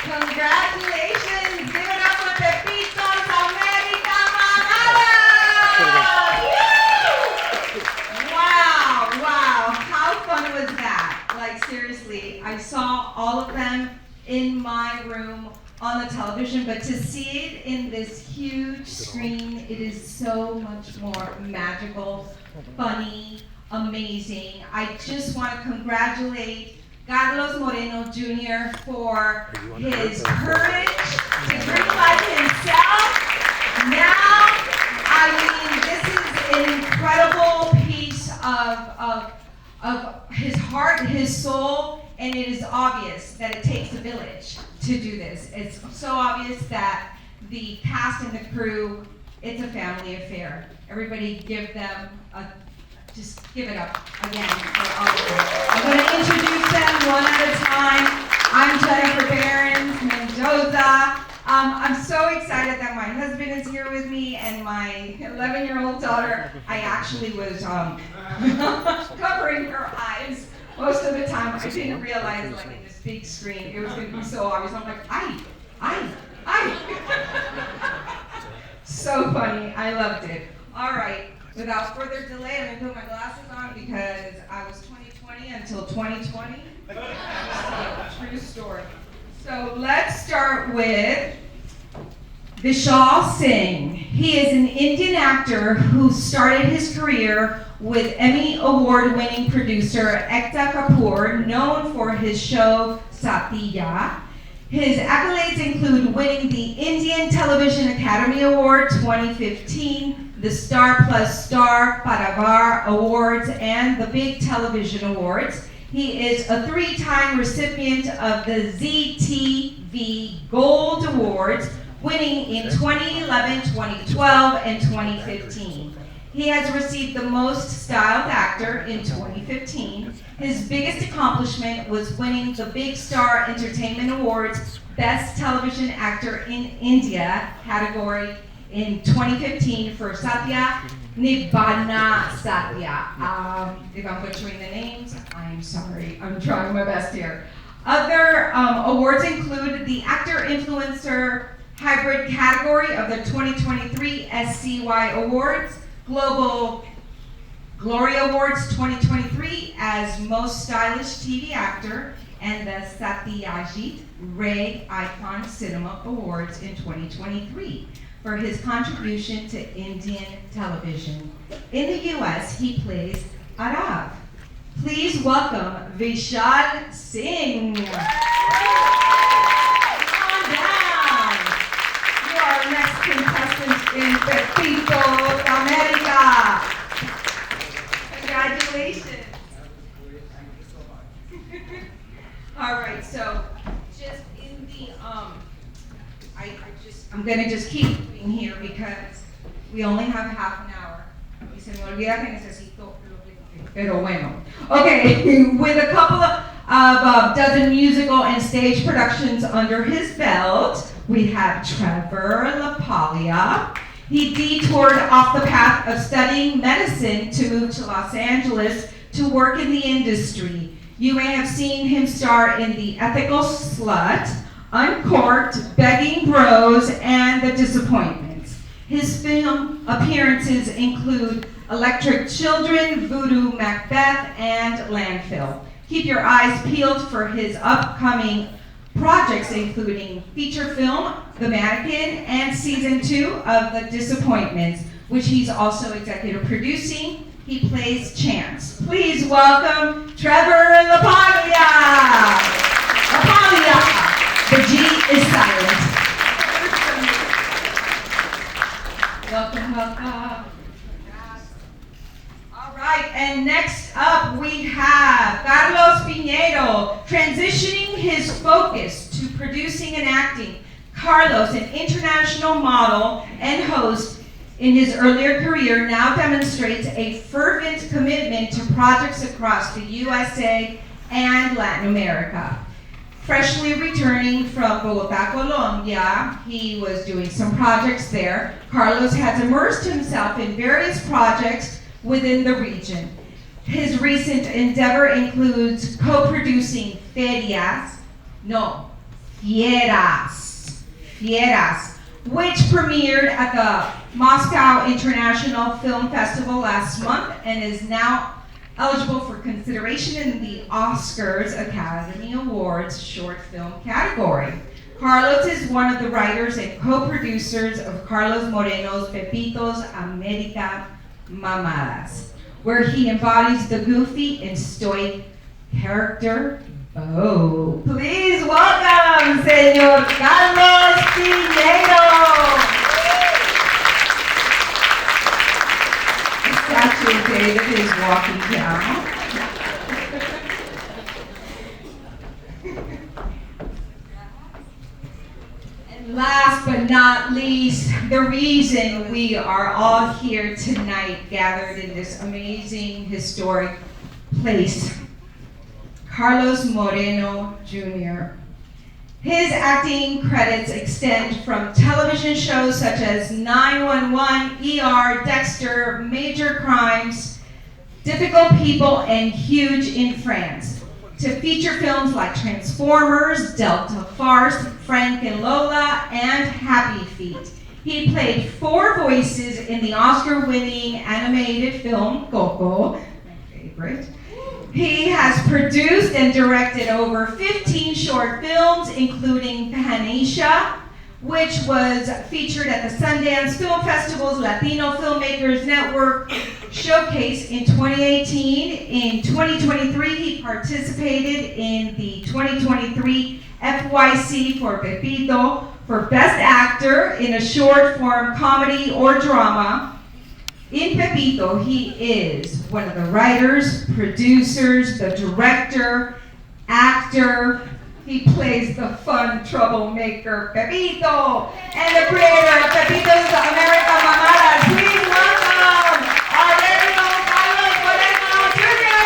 Congratulations! Give it up for Pepito's America Mamadas! Wow, how fun was that? Like seriously, I saw all of them in my room on the television, but to see it in this huge screen, it is so much more magical, funny, amazing. I just want to congratulate Carlos Moreno Jr. for his courage to drink like himself. Now, I mean, this is an incredible piece of his heart, his soul, and it is obvious that it takes a village to do this. It's so obvious that the cast and the crew, it's a family affair. Everybody give them just give it up again for all of them. I'm going to introduce them one at a time. I'm Yeniffer Behrens-Mendoza. I'm so excited that my husband is here with me and my 11-year-old daughter. I actually was covering her eyes most of the time. I didn't realize, like, in this big screen, it was going to be so obvious. I'm like, I. So funny. I loved it. All right. Without further delay, let me put my glasses on because I was 2020 until 2020. True story. So let's start with Vishal Singh. He is an Indian actor who started his career with Emmy Award-winning producer Ekta Kapoor, known for his show Satya. His accolades include winning the Indian Television Academy Award 2015, the Star Plus Star Parivar Awards, and the Big Television Awards. He is a 3-time recipient of the ZTV Gold Awards, winning in 2011, 2012, and 2015. He has received the Most Styled Actor in 2015. His biggest accomplishment was winning the Big Star Entertainment Awards Best Television Actor in India category in 2015 for Satya Nibbana Satya. If I'm butchering the names, I'm sorry. I'm trying my best here. Other awards include the Actor Influencer Hybrid category of the 2023 SCY Awards, Global Glory Awards 2023 as Most Stylish TV Actor, and the Satyajit Ray Icon Cinema Awards in 2023 for his contribution to Indian television. In the US, he plays Arav. Please welcome Vishal Singh. Come on down. You are our next contestant in Pepito America. Congratulations. All right, so just in the, I'm gonna just keep moving here because we only have half an hour. Y se me olvida que necesito pero bueno. Okay, with a couple of dozen musical and stage productions under his belt, we have Trevor Lapaglia. He detoured off the path of studying medicine to move to Los Angeles to work in the industry. You may have seen him star in The Ethical Slut, Uncorked, Begging Bros, and The Disappointments. His film appearances include Electric Children, Voodoo Macbeth, and Landfill. Keep your eyes peeled for his upcoming projects, including feature film, The Mannequin, and season 2 of The Disappointments, which he's also executive producing. He plays Chance. Please welcome Trevor Lapaglia. Lapaglia. The G is silent. Welcome. All right, and next up we have Carlos Piñeiro, transitioning his focus to producing and acting. Carlos, an international model and host in his earlier career, now demonstrates a fervent commitment to projects across the USA and Latin America. Freshly returning from Bogotá, Colombia, he was doing some projects there. Carlos has immersed himself in various projects within the region. His recent endeavor includes co-producing Fieras, which premiered at the Moscow International Film Festival last month and is now eligible for consideration in the Oscars Academy Awards short film category. Carlos is one of the writers and co-producers of Carlos Moreno's Pepito's America Mamadas, where he embodies the goofy and stoic character. Oh, please welcome, Señor Carlos Piñeiro. The statue of David is walking down. And last but not least, the reason we are all here tonight, gathered in this amazing historic place. Carlos Moreno Jr. His acting credits extend from television shows such as 911, ER, Dexter, Major Crimes, Difficult People, and Huge in France, to feature films like Transformers, Delta Farce, Frank and Lola, and Happy Feet. He played 4 voices in the Oscar-winning animated film Coco, my favorite. He has produced and directed over 15 short films, including Panisha, which was featured at the Sundance Film Festival's Latino Filmmakers Network Showcase in 2018. In 2023, he participated in the 2023 FYC for Pepito for Best Actor in a Short Form Comedy or Drama. In Pepito, he is one of the writers, producers, the director, actor. He plays the fun troublemaker Pepito, and the creator of Pepito's America Mamadas. Please welcome our very own Carlos Moreno Jr.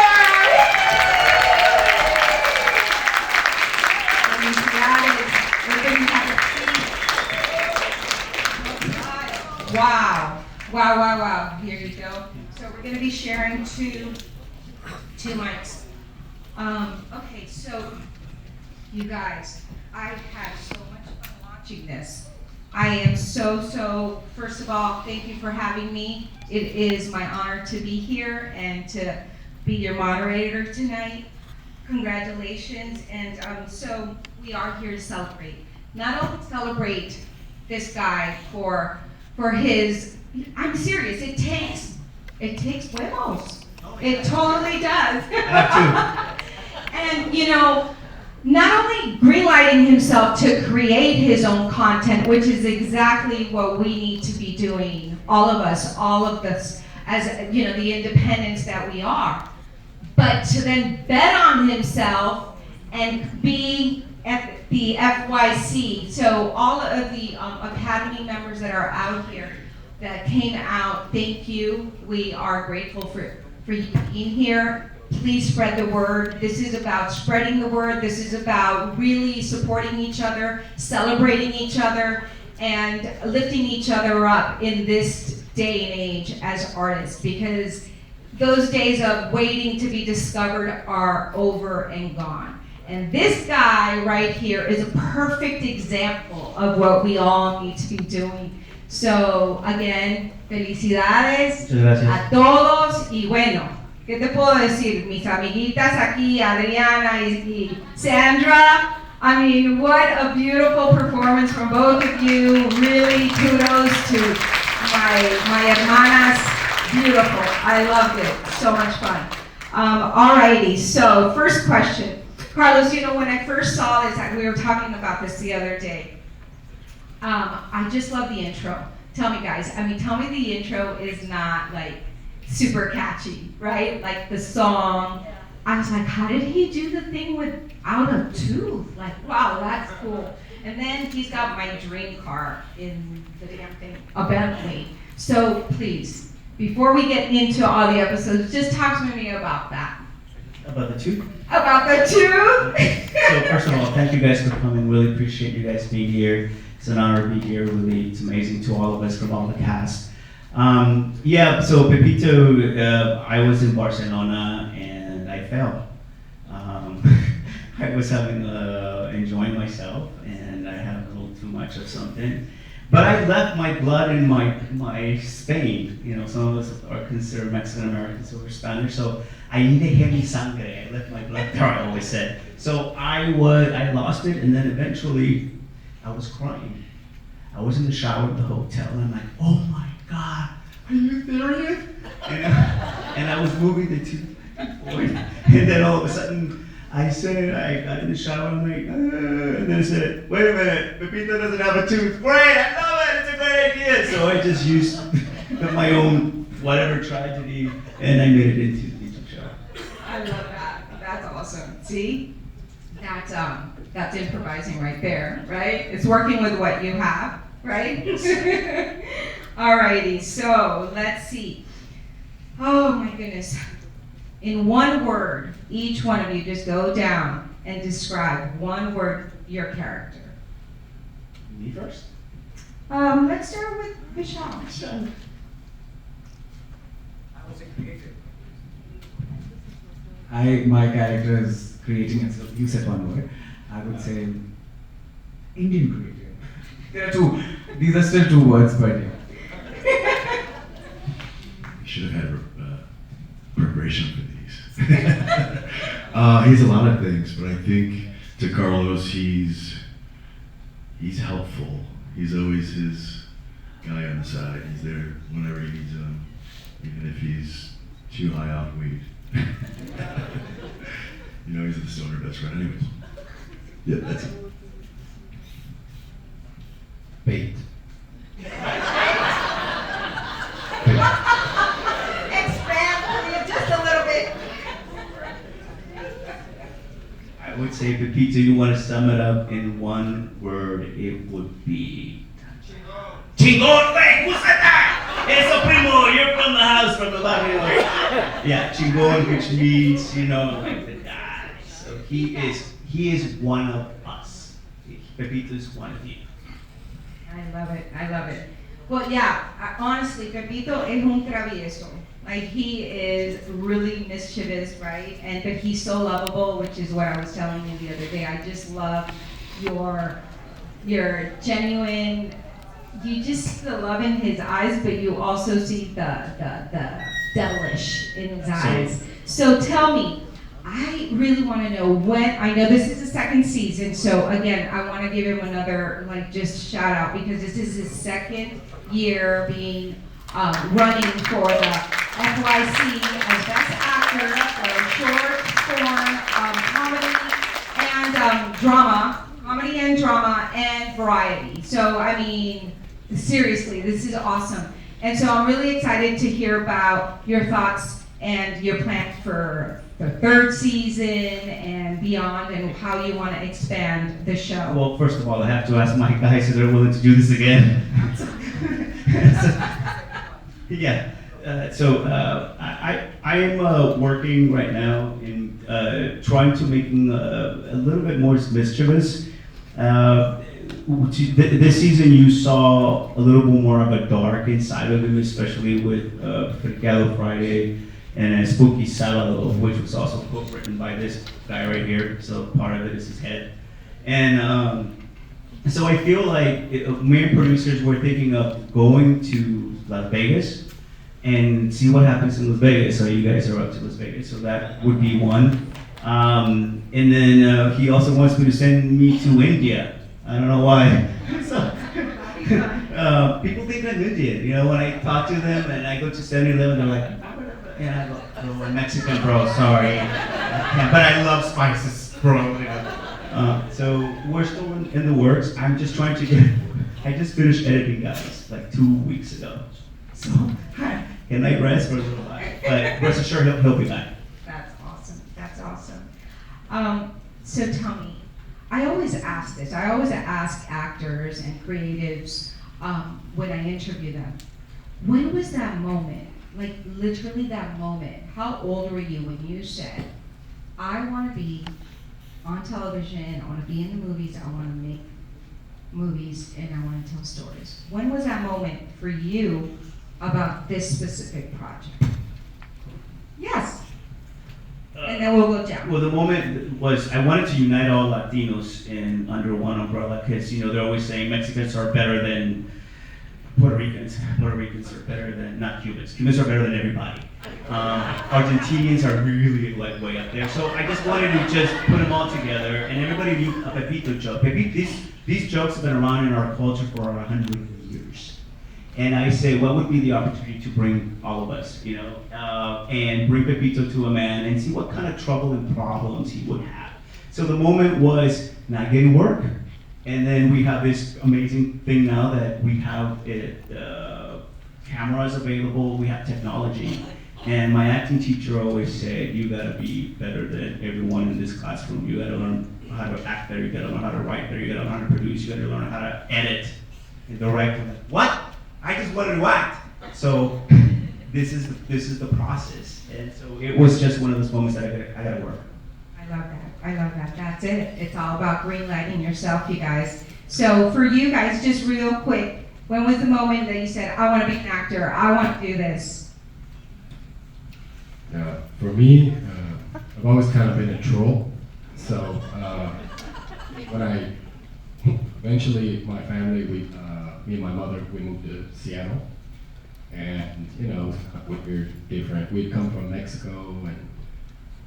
Wow. Wow. Here you go. So we're going to be sharing two mics. Okay, so you guys, I've had so much fun watching this. I am so, first of all, thank you for having me. It is my honor to be here and to be your moderator tonight. Congratulations. And so we are here to celebrate. Not only celebrate this guy for his, I'm serious, it takes huevos. It totally does. And you know, not only greenlighting himself to create his own content, which is exactly what we need to be doing, all of us, as you know, the independents that we are, but to then bet on himself and be at the FYC. So all of the Academy members that are out here that came out, thank you. We are grateful for you being here. Please spread the word. This is about spreading the word. This is about really supporting each other, celebrating each other, and lifting each other up in this day and age as artists, because those days of waiting to be discovered are over and gone. And this guy right here is a perfect example of what we all need to be doing. So again, felicidades a todos, y bueno, ¿qué te puedo decir? Mis amiguitas aquí, Adriana y Sandra, I mean, what a beautiful performance from both of you. Really kudos to my hermanas. Beautiful. I loved it. So much fun. Alrighty, so first question. Carlos, you know, when I first saw this, we were talking about this the other day. I just love the intro. Tell me guys, tell me the intro is not like super catchy, right? Like the song. I was like, how did he do the thing without a tooth? Like, wow, that's cool. And then he's got my dream car in the damn thing, a Bentley. So please, before we get into all the episodes, just talk to me about that. About the tooth? About the tooth? So first of all, thank you guys for coming. Really appreciate you guys being here. It's an honor to be here. Really, it's amazing to all of us from all the cast. So Pepito, I was in Barcelona and I fell. I was enjoying myself, and I had a little too much of something. But I left my blood in my Spain. You know, some of us are considered Mexican Americans or Spanish, so ahí dejé mi sangre. I left my blood there, I always said. So I lost it, and then eventually I was crying. I was in the shower at the hotel, and I'm like, oh my God, are you serious? And I was moving the tooth forward, and then all of a sudden, I got in the shower, I'm like, and then I said, wait a minute, Pepito doesn't have a tooth. Great, I love it, it's a great idea. So I just used my own whatever tragedy, and I made it into the YouTube show. I love that. That's awesome. See? That's improvising right there, right? It's working with what you have, right? Alrighty, so let's see. Oh my goodness. In one word, each one of you just go down and describe one word your character. Me first? Let's start with Vishal. I was a creative. My character is creating himself. You said one word. I would say Indian creative. There are two. These are still two words, but yeah. You should have had preparation for these. He's a lot of things, but I think to Carlos, he's helpful. He's always his guy on the side. He's there whenever he needs him, even if he's too high on weed. You know, he's the stoner best friend. Anyways, yeah, that's it. Bait. Expand just a little bit. I would say, Pepito, you want to sum it up in one word, it would be Chingon. Wait, who said that? Eso primo, you're from the house, from the barrio. Yeah, Chingon, which means, you know, like the guy. So he is one of us. Pepito is one of you. I love it. I love it. Well, yeah, honestly, Pepito es un travieso. Like, he is really mischievous, right? But he's so lovable, which is what I was telling you the other day. I just love your genuine. You just see the love in his eyes, but you also see the devilish in his eyes. So tell me, I really want to know when. I know this is the second season, so again, I want to give him another just shout out because this is his second year being running for the FYC as Best Actor for short form comedy and drama and variety. So I mean, seriously, this is awesome. And so I'm really excited to hear about your thoughts and your plan for the third season and beyond, and how you want to expand the show. Well, first of all, I have to ask my guys if they're willing to do this again. Yeah. I am working right now in trying to make him a little bit more mischievous. This season you saw a little bit more of a dark inside of him, especially with Fricado Friday and Spooky Sábado, which was also co-written by this guy right here. So part of it is his head. And so I feel like me and producers were thinking of going to Las Vegas and see what happens in Las Vegas. So you guys are up to Las Vegas, so that would be one. And then he also wants me to send me to India. I don't know why. So, people think I'm Indian. You know, when I talk to them and I go to 7-Eleven, they're like, and I go, oh, I'm Mexican, bro, sorry. But I love spices, bro. You know. So we're still in the works. I'm just trying to get, I just finished editing, guys, like 2 weeks ago. So, can I rest for a little while? But rest assured, he'll be back. That's awesome. That's awesome. So tell me, I always ask this. I always ask actors and creatives when I interview them, when was that moment? Like literally that moment. How old were you when you said, I want to be on television, I want to be in the movies, I want to make movies, and I want to tell stories? When was that moment for you about this specific project? Yes. And then we'll go down. Well, the moment was I wanted to unite all Latinos in under one umbrella because they're always saying Mexicans are better than Puerto Ricans. Puerto Ricans are better than not Cubans. Cubans are better than everybody. Argentinians are really like way up there. So I just wanted to just put them all together, and everybody knew a Pepito joke. These jokes have been around in our culture for 100 years. And I say, what would be the opportunity to bring all of us, and bring Pepito to a man and see what kind of trouble and problems he would have. So the moment was not getting work, and then we have this amazing thing now that we have cameras available, we have technology. And my acting teacher always said, you gotta be better than everyone in this classroom. You gotta learn how to act better, you gotta learn how to write better, you gotta learn how to produce, you gotta learn how to edit and direct. I'm like, what? I just wanted to act. So this is the process. And so it was just one of those moments that I gotta work. I love that. I love that. That's it. It's all about greenlighting yourself, you guys. So for you guys, just real quick, when was the moment that you said, I want to be an actor, I want to do this? For me, I've always kind of been a troll. So when I eventually, my family, me and my mother, we moved to Seattle, and we're different. We'd come from Mexico, and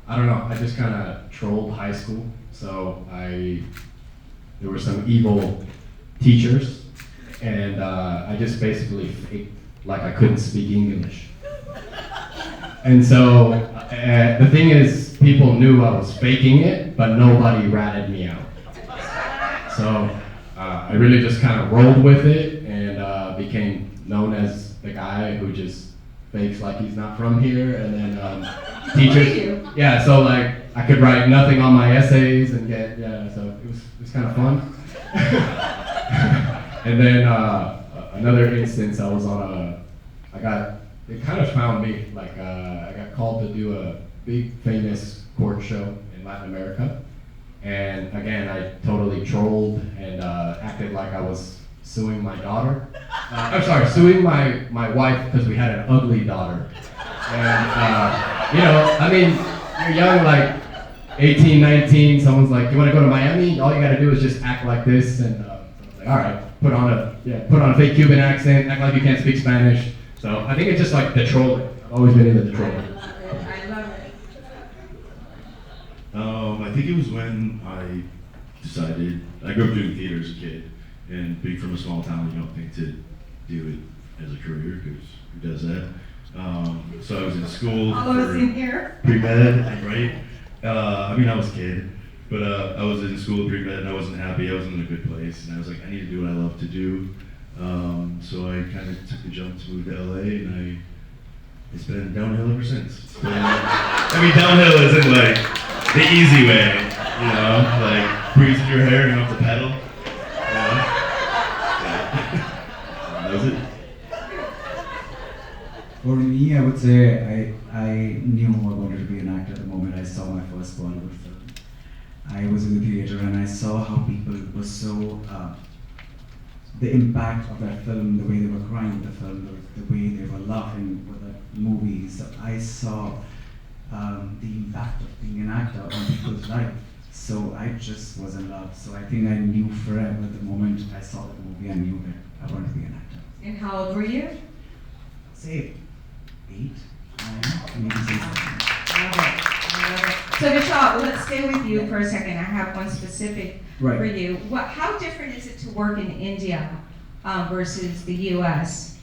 I don't know. I just kind of trolled high school. So there were some evil teachers, and I just basically faked like I couldn't speak English. And so the thing is, people knew I was faking it, but nobody ratted me out. So I really just kind of rolled with it and became known as the guy who just fakes like he's not from here. And then teachers, yeah. So like I could write nothing on my essays and so it was kind of fun. And then another instance, I was on it kind of found me, like I got called to do a big famous court show in Latin America. And again, I totally trolled and acted like I was suing my daughter. I'm sorry, suing my wife because we had an ugly daughter. And I mean, you're young, like 18, 19, someone's like, you want to go to Miami? All you got to do is just act like this. And so I was like, all right, put on a fake Cuban accent, act like you can't speak Spanish. So I think it's just like the trolling. I've always been into the trolling. I love it. I think it was when I decided, I grew up doing theater as a kid, and being from a small town, you don't think to do it as a career, because who does that? So I was in school All of us in here. pre-med, right? I was a kid, but I was in school pre-med and I wasn't happy, I wasn't in a good place, and I was like, I need to do what I love to do. So I kind of took the jump to move to LA, and it's been downhill ever since. Downhill isn't like the easy way, like breezing your hair and you don't have to pedal. That was it. For me, I would say I knew I wanted to be an actor the moment I saw my first Bollywood film. I was in the theater and I saw how people were so, the impact of that film, the way they were crying with the film, the way they were laughing with the movies. So I saw the impact of being an actor on people's life. So I just was in love. So I think I knew forever the moment I saw the movie, I knew that I wanted to be an actor. And how old were you? Say 8, 9, maybe 6. I love it. So Vishal, let's stay with you for a second. I have one specific for you. How different is it to work in India versus the US?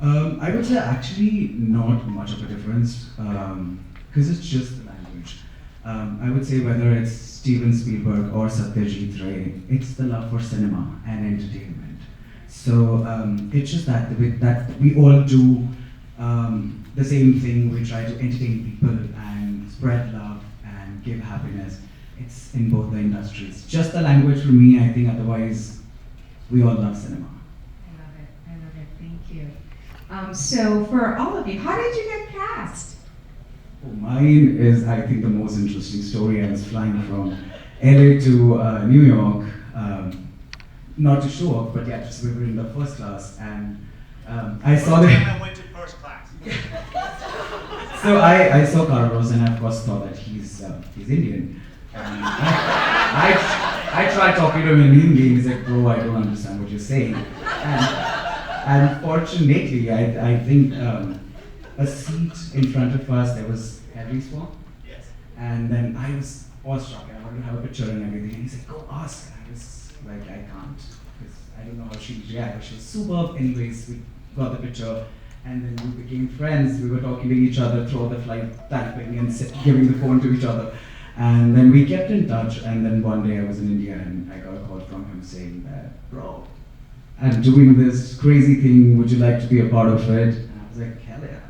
I would say actually not much of a difference, because it's just the language. I would say whether it's Steven Spielberg or Satyajit Ray, it's the love for cinema and entertainment. So it's just that we all do the same thing. We try to entertain people and spread love and give happiness. It's in both the industries. Just the language for me, I think, otherwise we all love cinema. I love it, thank you. So for all of you, how did you get cast? Mine is, I think, the most interesting story. I was flying from LA to New York, not to show off, but yeah, just we were in the first class, and I saw the. I went to first class. So I saw Carlos and I of course thought that he's Indian. I tried talking to him in Hindi. He's like, bro, I don't understand what you're saying. And fortunately, I think a seat in front of us, there was Henry Swan. Yes. And then I was awestruck. I wanted to have a picture and everything. And he's like, go ask. And I was like, I can't, because I don't know how she reacted. But she was superb. Anyways, we got the picture. And then we became friends. We were talking to each other throughout the flight, typing and giving the phone to each other. And then we kept in touch. And then one day I was in India and I got a call from him saying that, bro, I'm doing this crazy thing. Would you like to be a part of it? And I was like, hell yeah.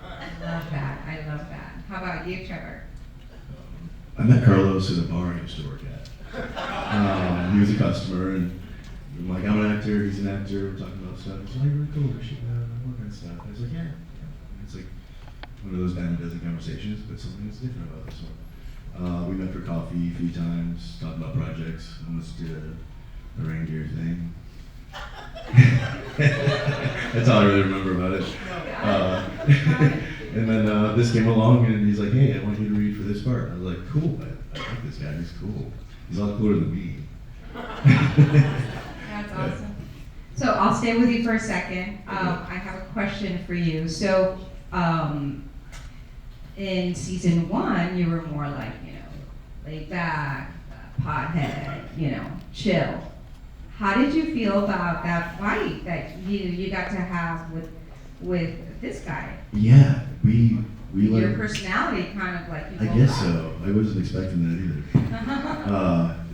I love that. I love that. How about you, Trevor? I met Carlos at a bar I used to work at. He was a customer, and I'm like, I'm an actor, he's an actor, we're talking about stuff. He's like, really cool, we should work on stuff. I was like, yeah. And it's like one of those dime a dozen conversations, but something that's different about this one. We met for coffee a few times, talked about projects, almost did a reindeer thing. That's all I really remember about it. And then this came along and he's like, hey, I want you to read for this part. I was like, cool, I like this guy, he's cool. He's a lot cooler than me. That's awesome. So I'll stay with you for a second. I have a question for you. So in season 1, you were more like, laid back, pothead, chill. How did you feel about that fight that you got to have with this guy? Yeah, we Your like, personality kind of like. I guess so. I wasn't expecting that either.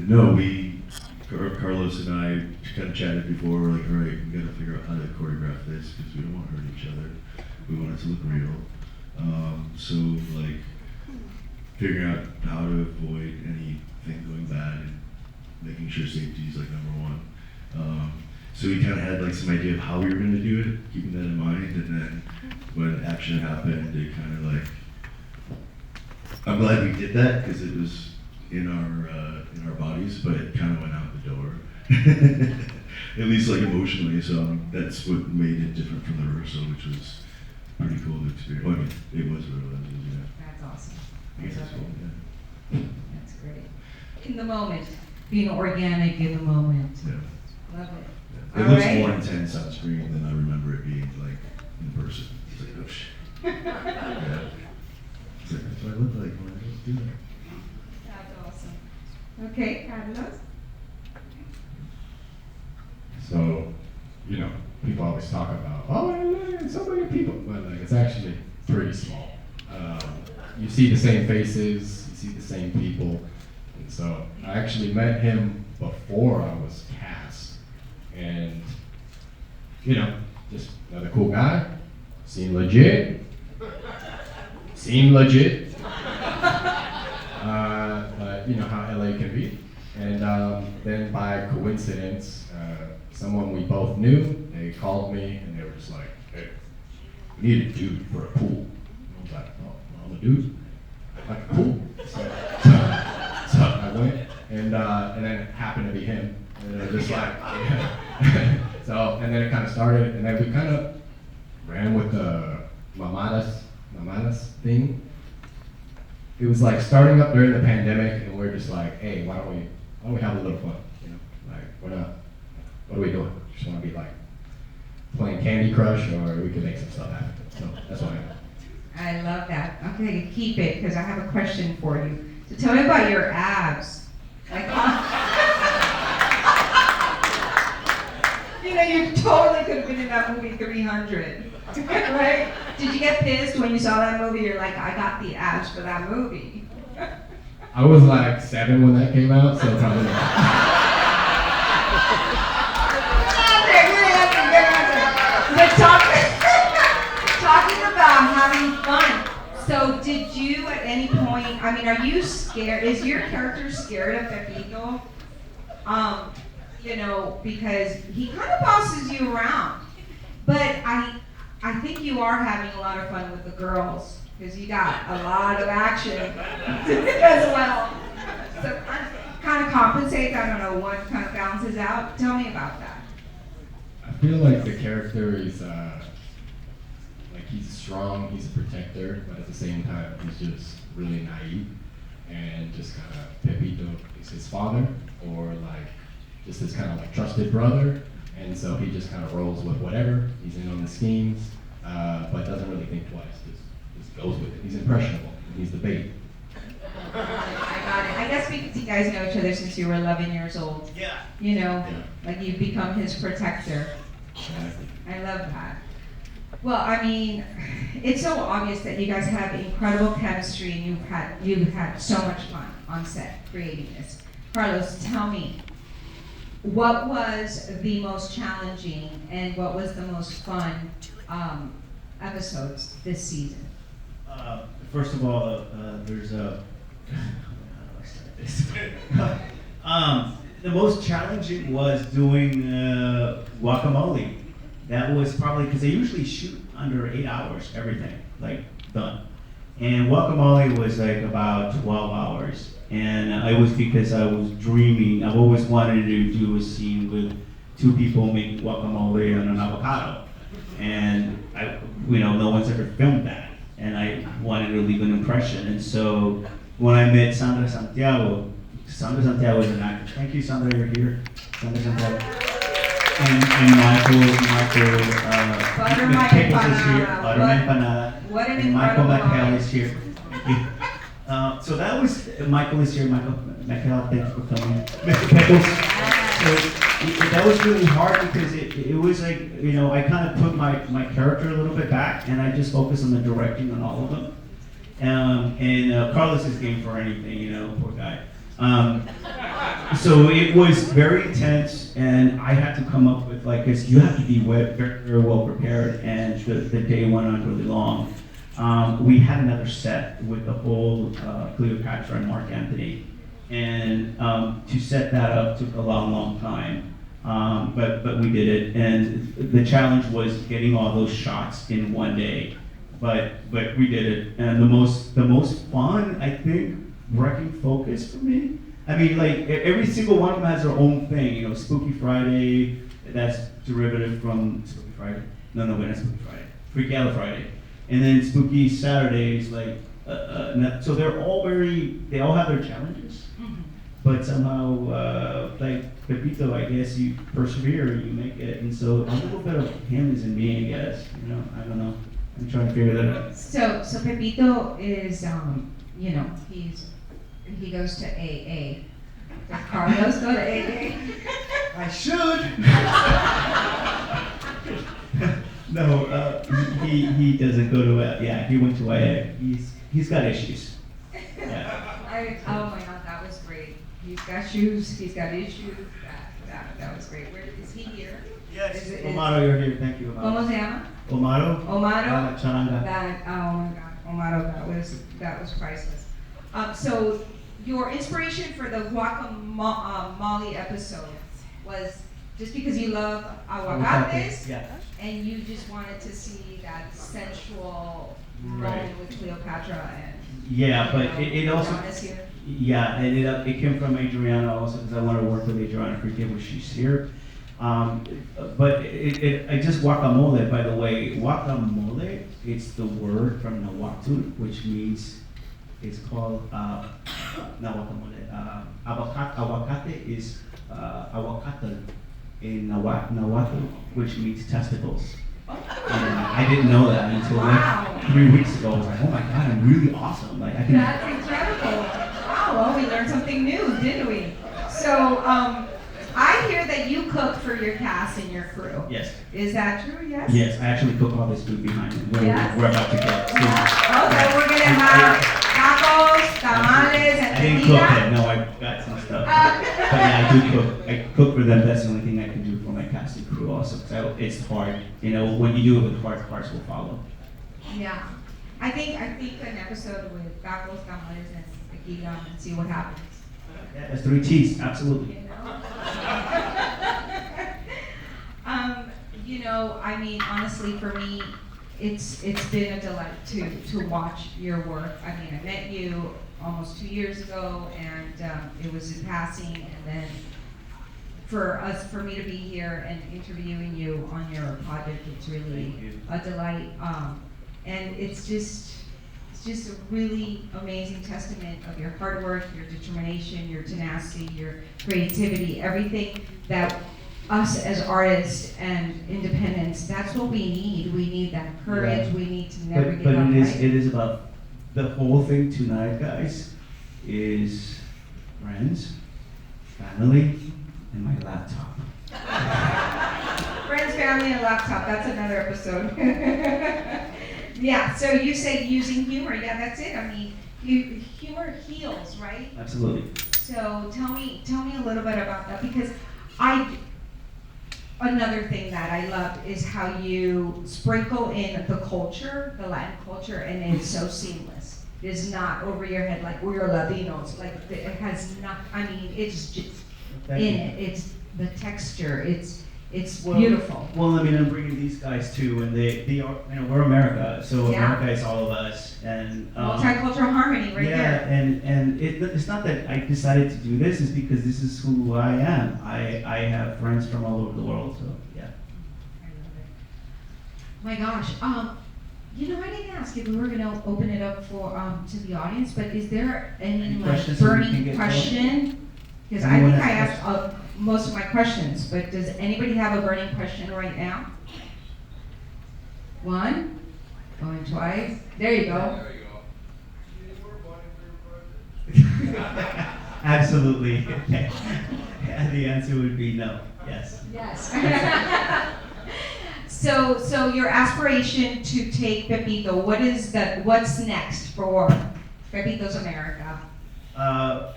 No, Carlos and I kind of chatted before. We're like, all right, we got to figure out how to choreograph this because we don't want to hurt each other. We want it to look real. So like figuring out how to avoid anything going bad and making sure safety is like number one. So we kind of had like some idea of how we were going to do it, keeping that in mind, and then when action happened, it kind of like, I'm glad we did that because it was in our bodies, but it kind of went out the door, at least like emotionally. So that's what made it different from the rehearsal, which was pretty cool to experience. Well, I mean, it was real. Yeah. That's awesome. I guess that's cool. Yeah. That's great. In the moment, being organic in the moment. Yeah. Love it. Yeah. It looks more intense on screen than I remember it being like in person. It's like, oh shit. Yeah. It's like, that's what I look like when I do that. That's awesome. Okay, Carlos? So, people always talk about, oh, so many people, but like it's actually pretty small. You see the same faces, you see the same people, and so I actually met him before I was cast, and just another cool guy, seemed legit, but you know how LA can be, and then by coincidence, someone we both knew, they called me and they were just like, hey, we need a dude for a pool. And I was like, oh, well, I'm a dude. I like a pool. So I went, and then it happened to be him. And it was just like, yeah. So, and then it kind of started, and then we kind of ran with the Mamadas thing. It was like starting up during the pandemic, and we're just like, hey, why don't we have a little fun? Like what are we doing? Just want to be like playing Candy Crush, or we could make some stuff happen. So that's what I love that. Okay, keep it, because I have a question for you. So tell me about your abs. Like, you totally could have been in that movie 300, right? Did you get pissed when you saw that movie? You're like, I got the abs for that movie. I was like 7 when that came out, so probably not. But talking about having fun. So did you at any point, are you scared? Is your character scared of Pepito? Because he kind of bosses you around. But I think you are having a lot of fun with the girls because you got a lot of action as well. So kind of compensates. I don't know, one kind of balances out. Tell me about that. I feel like the character is like he's strong, he's a protector, but at the same time, he's just really naive. And just kind of, Pepito is his father, or like, just this kind of like trusted brother. And so he just kind of rolls with whatever, he's in on the schemes, but doesn't really think twice, just goes with it. He's impressionable, he's the bait. I got it. I guess because you guys know each other since you were 11 years old. Yeah. You know, Yeah. like you've become his protector. Exactly. I love that. Well, I mean, it's so obvious that you guys have incredible chemistry and you've had so much fun on set creating this. Carlos, tell me, what was the most challenging and what was the most fun episodes this season? First of all, there's a. How do I start this? The most challenging was doing guacamole. That was probably because they usually shoot under 8 hours, everything like done. And guacamole was like about 12 hours. And it was because I was dreaming. I've always wanted to do a scene with two people making guacamole on an avocado. And no one's ever filmed that. And I wanted to leave an impression. And so when I met Sandra Santiago is an actor. Thank you, Sandra, you're here. Sandra Santiago. And Michael Pickles is here. Butter Empanada. What an And Michael incredible McHale line. is here. Thank you. So that was, Michael is here. Michael McHale, thanks for coming. Mr. Pickles. So that was really hard because it was like, I kind of put my character a little bit back and I just focused on the directing on all of them. And Carlos is game for anything, poor guy. So it was very intense and I had to come up with because you have to be very, very well prepared and the day went on really long. We had another set with the whole Cleopatra and Mark Anthony. And to set that up took a long time. But we did it, and the challenge was getting all those shots in one day. But we did it, and the most fun, I think, wrecking focus for me. I mean, every single one of them has their own thing. Spooky Friday, that's derivative from Spooky Friday. No, wait, not Spooky Friday. Freak Gala Friday, and then Spooky Saturday is so they all have their challenges. But somehow, Pepito, I guess you persevere, you make it, and so a little bit of him is in me, I guess. I don't know. I'm trying to figure that out. So Pepito is, he goes to AA. Does Carlos go to AA? I should. No, he doesn't go to he went to AA. He's got issues. Yeah. Oh my God, that was great. He's got shoes, he's got issues. That was great. Where is he here? Yes. Omaro, you're here. Thank you, Omaro. ¿Cómo se llama? Omaro. Charanga. Charanga. Oh my God, Omaro, that was priceless. So your inspiration for the guacamole episode was just because you love aguacates, Yeah. and you just wanted to see that sensual Right. moment with Cleopatra and Yeah, but it also. Adonis here. Yeah, and it came from Adriana also because I want to work with Adriana Frique when she's here. But I just guacamole, by the way. Guacamole, it's the word from Nahuatl, which means it's called not guacamole. Aguacate is aguacatl in Nahuatl, which means testicles. And I didn't know that until Wow. 3 weeks ago. I was like, oh my God, I'm really awesome. I can. That's incredible. Wow, well, we learned something new, didn't we? So, I hear that you cook for your cast and your crew. Yes. Is that true? Yes? Yes, I actually cook all this food behind me. Yes. We're about to get. So Okay, we're gonna have tacos, tamales, and I didn't cook it. No, I got some stuff. But yeah, I do cook. I cook for them. That's the only thing I can do for my cast and crew also. So it's hard. When you do it with hearts will follow. Yeah. I think an episode with tacos, tamales, and tequila and see what happens. Yeah, that's 3 T's. Absolutely. I mean, honestly, for me, it's been a delight to watch your work. I mean, I met you almost 2 years ago, and it was in passing, and then for me to be here and interviewing you on your project, it's really a delight. And it's just a really amazing testament of your hard work, your determination, your tenacity, your creativity, everything that us as artists and independents, that's what we need. We need that courage. Yeah. We need to never But give up. it is about the whole thing tonight, guys, is friends, family, and my laptop. Friends, family, and laptop. That's another episode. Yeah. So you say using humor. Yeah, that's it. I mean, humor heals, right? Absolutely. So tell me a little bit about that, because another thing that I love is how you sprinkle in the culture, the Latin culture, and it's so seamless. It is not over your head like we're Latinos. Like it has not. I mean, it's just in it. It's the texture. It's beautiful. Well, I mean, I'm bringing these guys too, and they are, we're America, so Yeah. America is all of us, and Multicultural harmony, right yeah, there. and it's not that I decided to do this; it's because this is who I am. I have friends from all over the world, so yeah. I love it. My gosh, I didn't ask if we were gonna open it up for to the audience, but is there any Any like questions that we can burning get question? Because I Anyone think I have asked most of my questions, but does anybody have a burning question right now? One, going twice. There you go. Absolutely. Yeah, the answer would be no. Yes. Yes. So your aspiration to take Pepito, what's next for Pepito's America?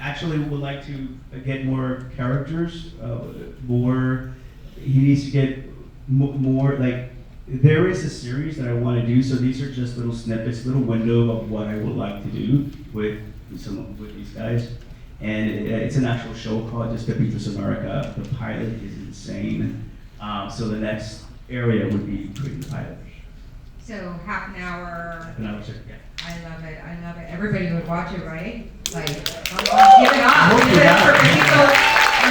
Actually, would like to get more characters. He needs to get more, like, there is a series that I want to do, so these are just little snippets, little window of what I would like to do with these guys. And it's an actual show called just Pepito's America. The pilot is insane. So the next area would be creating the pilot. So half an hour. And I was like, yeah. I love it. I love it. Everybody would watch it, right? Like, come on, give it up. Give it up for Pepito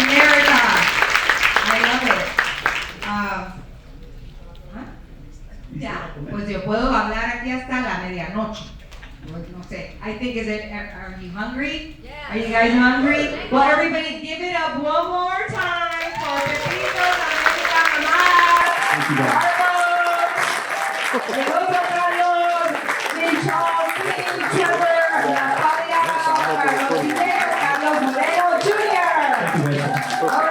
America. I love it. ¿Ah? Ya, pues yo puedo hablar aquí hasta la medianoche. Pues no sé. I think, are you hungry? Yeah. Are you guys hungry? Well, everybody give it up one more time for Pepito America Mamadas. Thank you, guys. Carlos, Vishal, Singh, Trevor, Lapaglia, Piñeiro, Moreno Jr.